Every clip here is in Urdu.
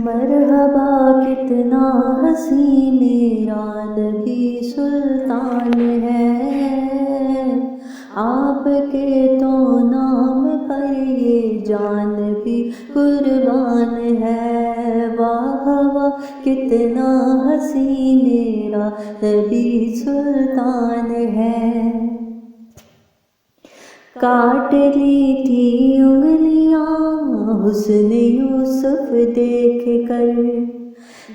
مرحبا کتنا حسین میرا نبی سلطان ہے، آپ کے تو نام پر یہ جان بھی قربان ہے۔ واہ واہ کتنا حسین میرا نبی سلطان ہے۔ کاٹ لی تھی انگلیاں حسن یوسف دیکھ کر،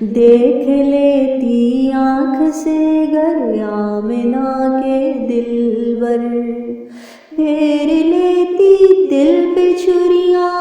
دیکھ لیتی آنکھ سے گر آمنہ کے دلبر، پھیر لیتی دل پہ چھریاں،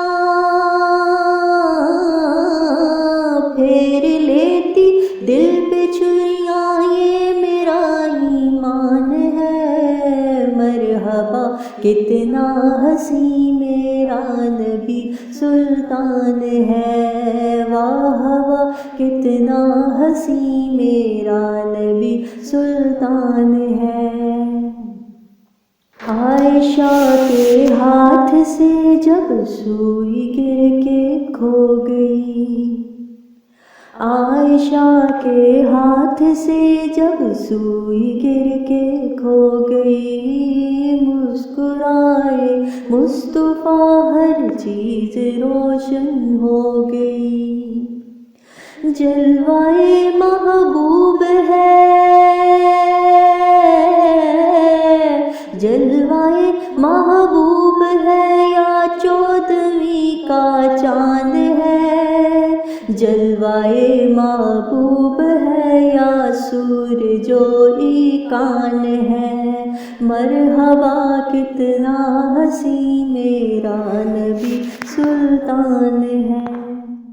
پھیر لیتی دل پہ چھریاں، یہ میرا ایمان ہے۔ مرحبا کتنا حسین میرا نبی سلطان ہے، واہ واہ کتنا حسین میرا نبی سلطان ہے۔ عائشہ کے ہاتھ سے جب سوئی گر کے کھو گئی، عائشہ کے ہاتھ سے جب سوئی گر کے کھو گئی، مسکرائے مصطفیٰ ہر چیز روشن ہو گئی۔ جلوائے محبوب ہے، جلوائے محبوب ہے یا چودھویں کا چاند ہے، جلوائے محبوب ہے یا سورج و کان ہے۔ مرحبا کتنا حسین میرا نبی سلطان ہے۔